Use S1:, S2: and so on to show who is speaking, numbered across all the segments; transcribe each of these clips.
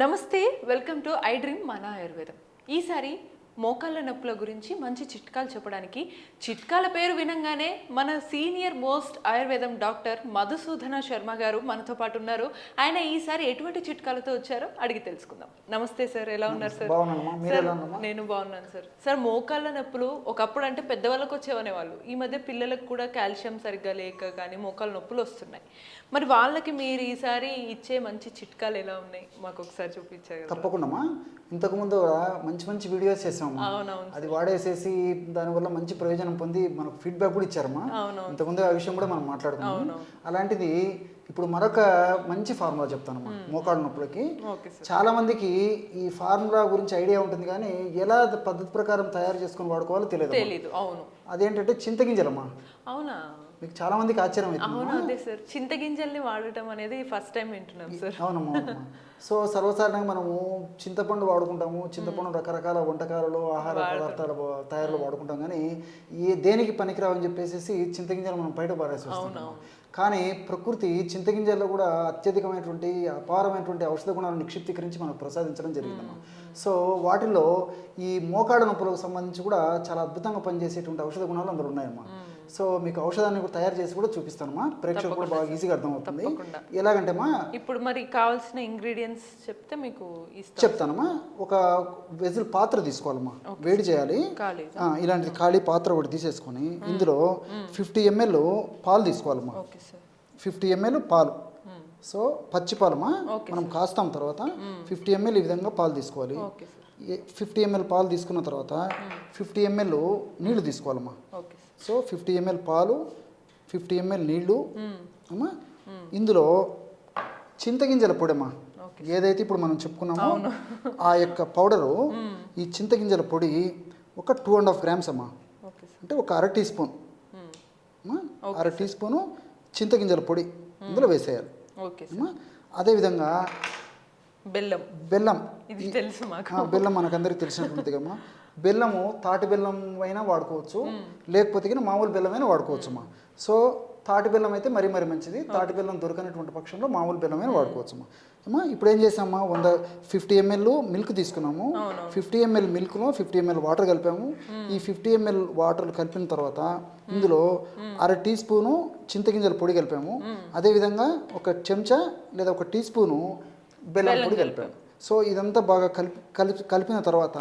S1: నమస్తే, welcome to I dream మన ఆయుర్వేదం. ఈసారి మోకాళ్ళ నొప్పుల గురించి మంచి చిట్కాలు చెప్పడానికి, చిట్కాల పేరు వినంగానే మన సీనియర్ మోస్ట్ ఆయుర్వేదం డాక్టర్ మధుసూదన శర్మ గారు మనతో పాటు ఉన్నారు. ఆయన ఈసారి ఎటువంటి చిట్కాలతో వచ్చారో అడిగి తెలుసుకుందాం. నమస్తే సార్, ఎలా ఉన్నారు సార్? సార్ నేను బాగున్నాను సార్. సార్, మోకాళ్ళ నొప్పులు ఒకప్పుడు అంటే పెద్దవాళ్ళకి వచ్చేవనేవాళ్ళు, ఈ మధ్య పిల్లలకు కూడా కాల్షియం సరిగ్గా లేక కానీ మోకాళ్ళ నొప్పులు వస్తున్నాయి. మరి వాళ్ళకి మీరు ఈసారి ఇచ్చే మంచి చిట్కాలు ఎలా ఉన్నాయి, మాకు ఒకసారి చూపించారు?
S2: తప్పకుండా. ఇంతకుముందు మంచి మంచి వీడియోస్ చేసాము, అది వాడేసేసి దానివల్ల మంచి ప్రయోజనం పొంది మనకు ఫీడ్బ్యాక్ కూడా ఇచ్చారమ్మా. ఇంతకుముందు ఆ విషయం కూడా మనం మాట్లాడుకున్నాం. అలాంటిది ఇప్పుడు మరొక మంచి ఫార్ములా చెప్తానమ్మా మోకాళ్ళ నొప్పులకి. చాలా మందికి ఈ ఫార్ములా గురించి ఐడియా ఉంటుంది కానీ ఎలా పద్ధతి ప్రకారం తయారు చేసుకొని వాడుకోవాలో తెలియదు. అదేంటంటే చింతగింజలమ్మా.
S1: అవునా?
S2: మీకు చాలా మందికి ఆశ్చర్యం అవుతుంది.
S1: అవును, అదే సార్, చింతగింజల్ని వాడటం అనేది ఫస్ట్ టైం వింటున్నాం సార్.
S2: అవునమ్మా. సో సర్వసాధారణంగా మనము చింతపండు వాడుకుంటాము, చింతపండు రకరకాల వంటకాలలో ఆహార పదార్థాల తయారులో వాడుకుంటాం, కానీ దేనికి పనికిరావని చెప్పేసి చింతగింజలు మనం బయట పారేసి వస్తున్నాం. కానీ ప్రకృతి చింతగింజల్లో కూడా అత్యధికమైనటువంటి అపారమైనటువంటి ఔషధ గుణాలను నిక్షిప్తీకరించి మనకు ప్రసాదించడం జరిగిందమ్మా. సో వాటిల్లో ఈ మోకాళ్ళ నొప్పులకు సంబంధించి కూడా చాలా అద్భుతంగా పనిచేసేటువంటి ఔషధ గుణాలు అందులో ఉన్నాయమ్మా. సో మీకు ఔషధాన్ని కూడా తయారు చేసి కూడా చూపిస్తానమ్మా, ప్రేక్షకులు కూడా బాగా ఈజీగా అర్థమవుతుంది. ఎలాగంటేమా,
S1: ఇప్పుడు మరి కావాల్సిన ఇంగ్రీడియంట్స్ చెప్తే మీకు
S2: చెప్తానమ్మా. ఒక వెజిల్ పాత్ర తీసుకోవాలమ్మా, వేడి చేయాలి. ఇలాంటి ఖాళీ పాత్ర ఒకటి తీసేసుకొని ఇందులో 50 ml పాలు తీసుకోవాలమ్మా. 50 ml పాలు. సో పచ్చి పాలమ్మా, మనం కాస్తాం తర్వాత 50 ml ఈ విధంగా పాలు తీసుకోవాలి. 50 ml పాలు తీసుకున్న తర్వాత 50 ml నీళ్లు తీసుకోవాలమ్మా. సో 50 ml పాలు, 50 ml నీళ్లు అమ్మా. ఇందులో చింతగింజల పొడమ్మా, ఏదైతే ఇప్పుడు మనం చెప్పుకున్నామో ఆ యొక్క పౌడరు, ఈ చింతగింజల పొడి ఒక 2.5 grams అమ్మా, అంటే ఒక అర టీ స్పూన్, అర టీ స్పూను చింతగింజల పొడి ఇందులో వేసేయాలి. అదేవిధంగా బెల్లం బెల్లం మనకందరికి తెలిసినటువంటిదమ్మా. బెల్లము తాటి బెల్లం అయినా వాడుకోవచ్చు, లేకపోతే మామూలు బెల్లం అయినా వాడుకోవచ్చు అమ్మా. సో తాటి బెల్లం అయితే మరీ మంచిది. తాటి బెల్లం దొరకనటువంటి పక్షంలో మామూలు బెల్లం అయినా వాడుకోవచ్చు అమ్మా. ఇప్పుడు ఏం చేసామా, 50 ml మిల్క్ తీసుకున్నాము. 50 ml మిల్క్లో 50 ml వాటర్ కలిపాము. ఈ 50 ml వాటర్ కలిపిన తర్వాత ఇందులో అర టీ స్పూను చింతగింజల పొడి కలిపాము. అదేవిధంగా ఒక చెంచా లేదా ఒక టీ స్పూను బెల్లం పొడి కలిపాము. సో ఇదంతా బాగా కలిపిన తర్వాత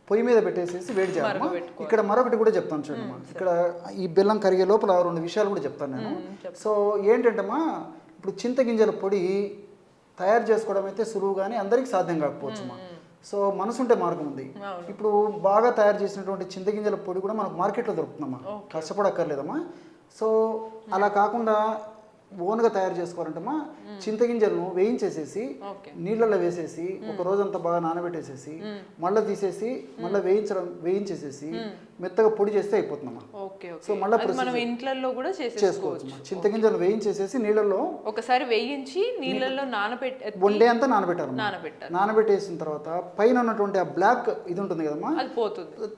S2: పొయ్యి మీద పెట్టేసేసి వేడి చేయాలమ్మా. ఇక్కడ మరొకటి కూడా చెప్తాను చూడమ్మా, ఇక్కడ ఈ బెల్లం కరిగే లోపల 2 విషయాలు కూడా చెప్తాను నేను. సో ఏంటంటేమ్మా, ఇప్పుడు చింతగింజల పొడి తయారు చేసుకోవడం అయితే సులువు, కానీ అందరికీ సాధ్యం కాకపోవచ్చుమా. సో మనసుంటే మార్గం ఉంది. ఇప్పుడు బాగా తయారు చేసినటువంటి చింతగింజల పొడి కూడా మనకు మార్కెట్లో దొరుకుతుందమ్మా, కష్టపడక్కర్లేదమ్మా. సో అలా కాకుండా ఓన్గా తయారు చేసుకోవాలంటమ్మా, చింతగింజలను వేయించేసేసి నీళ్ళల్లో వేసేసి ఒక రోజంతా బాగా నానబెట్టేసేసి మళ్ళీ తీసేసి మళ్ళీ వేయించేసేసి మెత్తగా పొడి చేస్తే అయిపోతుందమ్మా. సో మళ్ళీ
S1: ఇంట్లో కూడా
S2: చేసుకోవచ్చు. చింతగింజలు వేయించేసేసి నీళ్ళల్లో
S1: ఒకసారి వేయించి నీళ్ళల్లో
S2: వన్ డే అంతా నానబెట్టాలి. నానబెట్టేసిన తర్వాత పైన ఉన్నటువంటి ఆ బ్లాక్ ఇది ఉంటుంది కదమ్మా,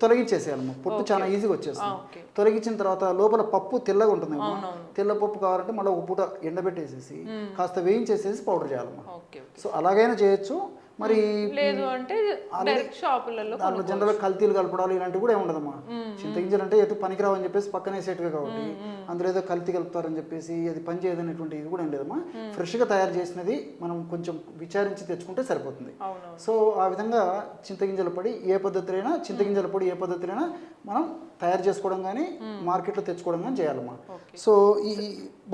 S2: తొలగించేసేయాలమ్మా. పొట్టు చాలా ఈజీగా వచ్చేస్తుంది. తొలగించిన తర్వాత లోపల పప్పు తెల్లగా ఉంటుంది కదమ్మా, తెల్ల పప్పు కావాలంటే మళ్ళీ ఒక పూట ఎండబెట్టేసేసి కాస్త వేయించేసేసి పౌడర్ చేయాలమ్మా. సో అలాగైనా చేయొచ్చు. మరి
S1: లేదు అంటే
S2: దాంట్లో జనరల్ కల్తీలు కలపడాలు ఇలాంటివి కూడా ఏముండదమ్మా. చింతగింజలు అంటే ఏదో పనికిరావు అని చెప్పేసి పక్కనే సేటుగా కాబట్టి అందులో ఏదో కల్తీ కలుపుతారని చెప్పేసి అది పని చేయదనేటువంటి ఇది కూడా ఏం లేదమ్మా. ఫ్రెష్గా తయారు చేసినది మనం కొంచెం విచారించి తెచ్చుకుంటే సరిపోతుంది. సో ఆ విధంగా చింతగింజల పొడి ఏ పద్ధతిలో మనం తయారు చేసుకోవడం కానీ మార్కెట్లో తెచ్చుకోవడం కానీ చేయాలమ్మా. సో ఈ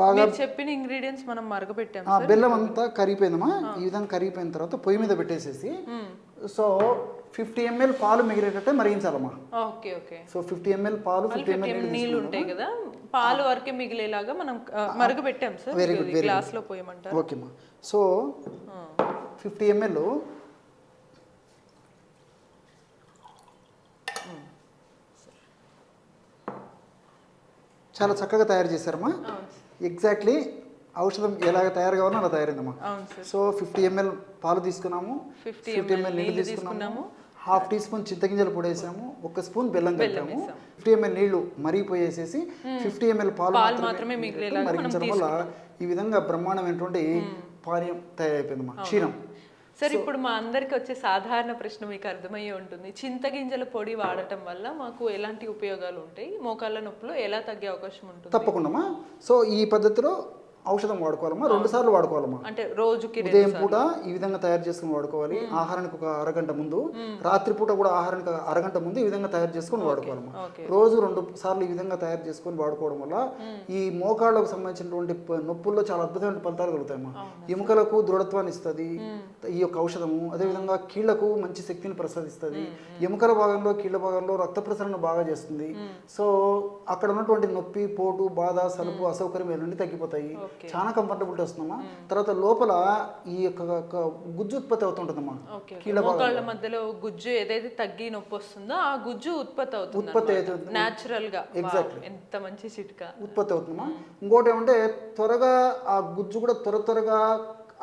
S2: బాగా
S1: చెప్పిన ఇంగ్రీడియంట్స్ మనం మరగపెట్టాం.
S2: బెల్లం అంతా కరిగిపోయిందమ్మా. ఈ విధంగా కరిగిపోయిన తర్వాత పొయ్యి మీద పెట్టేసేసి సో 50 ml పాలు మిగిలేటట్టే మరిగించాలమ్మా. సో 50 ml పాలు, 50 ml
S1: నీళ్ళు ఉంటాయి కదా, పాలు వరకే మిగిలేలాగా మనం మరగపెట్టాం సార్.
S2: వెరీ గుడ్,
S1: గ్లాస్ లో పోయమంటారు.
S2: ఓకేమ్మా. సో 50 ml చాలా చక్కగా తయారు చేశారమ్మా. ఎగ్జాక్ట్లీ ఔషధం ఎలాగ తయారు కావాలో అలా తయారైందమ్మా. సో 50 ml పాలు తీసుకున్నాము, 50 ml నీళ్ళు తీసుకున్నాము, హాఫ్ టీ స్పూన్ చింతగింజల పొడి వేసాము, 1 స్పూన్ బెల్లం కలిపాము, 50 ml నీళ్లు మరిగిపోయేసేసి 50 ml పాలు మాత్రమే మరిగించడం వల్ల ఈ విధంగా బ్రహ్మాండమైనటువంటి పానీయం తయారైపోయిందమ్మా, క్షీరం.
S1: సార్ ఇప్పుడు మా అందరికి వచ్చే సాధారణ ప్రశ్న మీకు అర్థమయ్యే ఉంటుంది, చింతగింజల పొడి వాడటం వల్ల మాకు ఎలాంటి ఉపయోగాలు ఉంటాయి, మోకాళ్ళ నొప్పులు ఎలా తగ్గే అవకాశం ఉంటుంది?
S2: తప్పకుండా. సో ఈ పద్ధతిలో ఔషధం వాడుకోవాలమ్మా, 2 సార్లు వాడుకోవాలమ్మా.
S1: అంటే రోజుకి
S2: ఉదయం పూట ఈ విధంగా తయారు చేసుకుని వాడుకోవాలి, ఆహారానికి ఒక అరగంట ముందు, రాత్రి పూట కూడా ఆహారానికి అరగంట ముందు ఈ విధంగా తయారు చేసుకొని వాడుకోవాలమ్మా. రోజు 2 సార్లు ఈ విధంగా తయారు చేసుకొని వాడుకోవడం వల్ల ఈ మోకాళ్ళకు సంబంధించినటువంటి నొప్పుల్లో చాలా అద్భుతమైన ఫలితాలు కలుగుతాయమ్మా. ఎముకలకు దృఢత్వాన్ని ఇస్తుంది ఈ యొక్క ఔషధము. అదేవిధంగా కీళ్లకు మంచి శక్తిని ప్రసాదిస్తుంది. ఎముకల భాగంలో కీళ్ల భాగంలో రక్త ప్రసరణ బాగా చేస్తుంది. సో అక్కడ ఉన్నటువంటి నొప్పి, పోటు, బాధ, సలుపు, అసౌకర్యం ఇవన్నీ తగ్గిపోతాయి. చాలా కంఫర్టబిలిటీ వస్తుందమ్మా. తర్వాత లోపల ఈ యొక్క గుజ్జు ఉత్పత్తి అవుతుంటుందమ్మా.
S1: మోకాళ్ళ మధ్యలో గుజ్జు ఏదైతే తగ్గి నొప్పి వస్తుందో ఆ గుజ్జు ఉత్పత్తి అవుతుంది న్యాచురల్ గా. ఎగ్జాక్ట్లీ, ఎంత మంచి చిట్కా.
S2: ఉత్పత్తి అవుతుందమ్మా. ఇంకోటి ఏమంటే త్వరగా ఆ గుజ్జు కూడా త్వరగా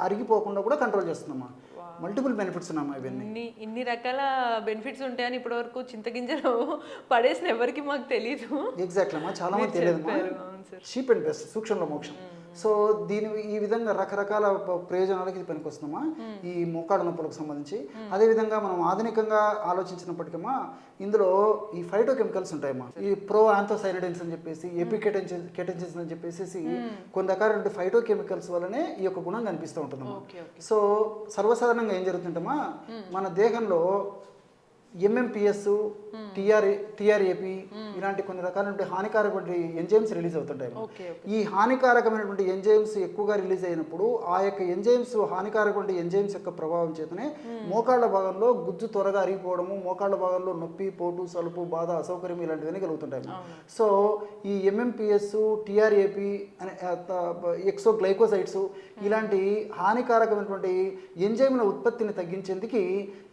S2: అరిగిపోకుండా కూడా కంట్రోల్ చేస్తుందమ్మా. మల్టిపుల్ బెనిఫిట్స్ ఉన్నామా ఇవన్నీ.
S1: ఇన్ని రకాల బెనిఫిట్స్ ఉంటాయని ఇప్పటి వరకు చింతగింజలు పడేసిన ఎవరికి మాకు తెలియదు.
S2: ఎగ్జాక్ట్లీ అమ్మా, చాలా మంది తెలియదు. చీప్ అండ్ బెస్ట్, సూక్ష్మంలో మోక్షం. సో ఈ విధంగా రకరకాల ప్రయోజనాలకి ఇది పనికొస్తుందమ్మా ఈ మోకాళ్ళ నొప్పులకు సంబంధించి. అదేవిధంగా మనం ఆధునికంగా ఆలోచించినప్పటికమ్మా ఇందులో ఈ ఫైటో కెమికల్స్ ఉంటాయమ్మా. ఈ ప్రో ఆంథోసైనిడిన్స్ అని చెప్పేసి, ఎపికెటెన్సిన్స్ అని చెప్పేసి కొన్ని రకాల ఫైటో కెమికల్స్ వల్లనే ఈ యొక్క గుణం కనిపిస్తూ ఉంటుందమ్మా. సో సర్వసాధారణంగా ఏం జరుగుతుందమ్మా, మన దేహంలో ఎంఎంపిఎస్, టిఆర్ఏపి ఇలాంటి కొన్ని రకాలైన హానికారకమైన ఎంజైమ్స్ రిలీజ్ అవుతుంటాయి. ఈ హానికారకమైనటువంటి ఎంజైమ్స్ ఎక్కువగా రిలీజ్ అయినప్పుడు ఆ యొక్క ఎంజైమ్స్ హానికారకమైన ఎంజైమ్స్ యొక్క ప్రభావం చేతనే మోకాళ్ళ భాగంలో గుజ్జు త్వరగా అరిగిపోవడము, మోకాళ్ళ భాగంలో నొప్పి, పోటు, సలుపు, బాధ, అసౌకర్యం ఇలాంటివన్నీ కలుగుతుంటాయి. సో ఈ ఎంఎంపిఎస్, టిఆర్ఏపి అనే ఎక్సోగ్లైకోసైడ్స్ ఇలాంటి హానికారకమైనటువంటి ఎంజైమ్ల ఉత్పత్తిని తగ్గించేందుకు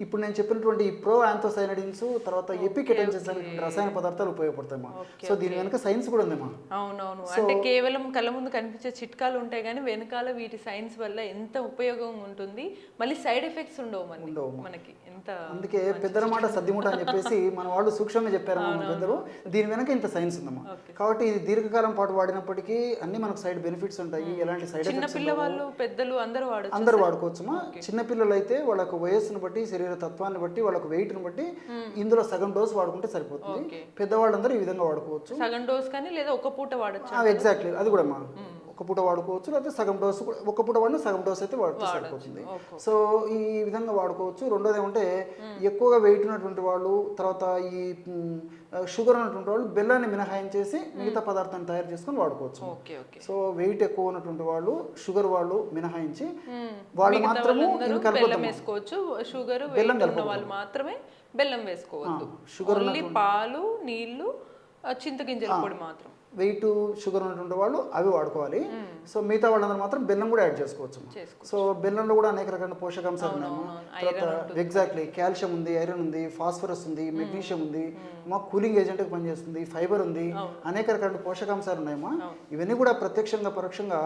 S2: ఇప్పుడు నేను చెప్పినటువంటి ఈ ప్రో ఆంథోసైనిడిన్స్, తర్వాత ఎపికెటెన్సిన్స్ అనేటువంటి రసాయన పదార్థాలు ఉపయోగపడతాయమ్మా. సో దీని వెనక సైన్స్ కూడా ఉందమ్మా.
S1: అవునవును, అంటే కేవలం కళ్ళ ముందు కనిపించే చిట్కాలు ఉంటాయి కానీ వెనకాల వీటి సైన్స్ వల్ల ఎంత ఉపయోగం ఉంటుంది, మళ్ళీ సైడ్ ఎఫెక్ట్స్ ఉండవు మనకి. ఎంత
S2: అందుకే పెద్దల మాట సద్దిమూట అని చెప్పేసి మన వాళ్ళు సూక్ష్మంగా చెప్పారమ్మా మన పెద్దలు. దీని వెనక ఇంత సైన్స్ ఉందమ్మా. కాబట్టి ఇది దీర్ఘకాలం పాటు వాడినప్పటికీ అన్ని మనకు సైడ్ బెనిఫిట్స్ ఉంటాయి. ఎలాంటి సైడ్ ఎఫెక్ట్స్
S1: పెద్దలు అందరూ
S2: వాడుకోవచ్చమ్మా. చిన్నపిల్లలు అయితే వాళ్ళకు వయస్సును బట్టి, శరీర తత్వాన్ని బట్టి, వాళ్ళకు వెయిట్ను బట్టి ఇందులో సగం డోస్ వాడుకుంటే సరిపోతుంది. పెద్దవాళ్ళందరూ ఈ విధంగా వాడుకోవచ్చు.
S1: సగం డోస్ కానీ లేదా ఒక పూట వాడచ్చు.
S2: ఎగ్జాక్ట్లీ, అది కూడా అమ్మా. ఒక పూట వాడుకోవచ్చు, లేకపోతే సగం డోసు, ఒక పూట వాడిన సగం డోస్ అయితే వాడితే సరిపోతుంది. సో ఈ విధంగా వాడుకోవచ్చు. రెండోది ఏమంటే ఎక్కువగా వెయిట్ ఉన్నటువంటి వాళ్ళు, తర్వాత ఈ షుగర్ ఉన్నటువంటి వాళ్ళు బెల్లాన్ని మినహాయించేసి మిగతా పదార్థాన్ని తయారు చేసుకొని వాడుకోవచ్చు. సో వెయిట్ ఎక్కువ ఉన్నటువంటి వాళ్ళు, షుగర్ వాళ్ళు మినహాయించి వాళ్ళు మాత్రము
S1: బెల్లం వేసుకోవచ్చు. షుగర్ వాళ్ళు మాత్రమే బెల్లం వేసుకోవద్దు. షుగర్ పాలు, నీళ్లు, చింతగింజల పొడి మాత్రం.
S2: వెయిట్, షుగర్ ఉన్నటువంటి వాళ్ళు అవి వాడుకోవాలి. సో మిగతా వాళ్ళందరూ మాత్రం బెల్లం కూడా యాడ్ చేసుకోవచ్చు. సో బెల్లంలో కూడా అనేక రకాల పోషకాంశాలు ఉన్నాము. తర్వాత ఎగ్జాక్ట్లీ కాల్షియం ఉంది, ఐరన్ ఉంది, ఫాస్ఫరస్ ఉంది, మెగ్నీషియం ఉంది, మా కూలింగ్ ఏజెంట్గా పనిచేస్తుంది, ఫైబర్ ఉంది, అనేక రకాల పోషకాంశాలు ఉన్నాయమ్మా. ఇవన్నీ కూడా ప్రత్యక్షంగా పరోక్షంగా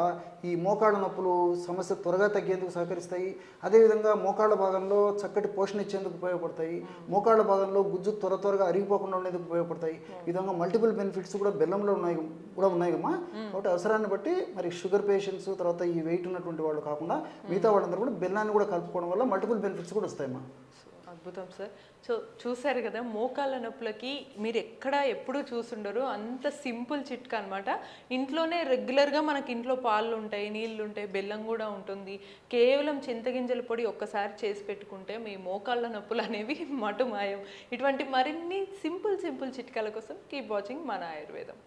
S2: ఈ మోకాళ్ళ నొప్పులు సమస్య త్వరగా తగ్గేందుకు సహకరిస్తాయి. అదేవిధంగా మోకాళ్ళ భాగంలో చక్కటి పోషణ ఇచ్చేందుకు ఉపయోగపడతాయి. మోకాళ్ళ భాగంలో గుజ్జు త్వరగా అరిగిపోకుండా ఉండేందుకు ఉపయోగపడతాయి. ఈ విధంగా మల్టిపుల్ బెనిఫిట్స్ కూడా బెల్లంలో ఉన్నాయమ్మా. కాబట్టి అవసరాన్ని బట్టి మరి షుగర్ పేషెంట్స్, తర్వాత ఈ వెయిట్ ఉన్నటువంటి వాళ్ళు కాకుండా మిగతా వాళ్ళందరూ కూడా బెల్లాన్ని కూడా కలుపుకోవడం వల్ల మల్టిపుల్ బెనిఫిట్స్ కూడా వస్తాయమ్మా.
S1: అద్భుతం సార్. సో చూసారు కదా, మోకాళ్ళ నొప్పులకి మీరు ఎప్పుడు చూసుండరు, అంత సింపుల్ చిట్కా అనమాట. ఇంట్లోనే రెగ్యులర్గా మనకి ఇంట్లో పాలు ఉంటాయి, నీళ్ళు ఉంటాయి, బెల్లం కూడా ఉంటుంది. కేవలం చింతగింజల పొడి ఒక్కసారి చేసి పెట్టుకుంటే మీ మోకాళ్ళ నొప్పులు అనేవి మటుమాయం. ఇటువంటి మరిన్ని సింపుల్ చిట్కాల కోసం కీప్ వాచింగ్ మన ఆయుర్వేదం.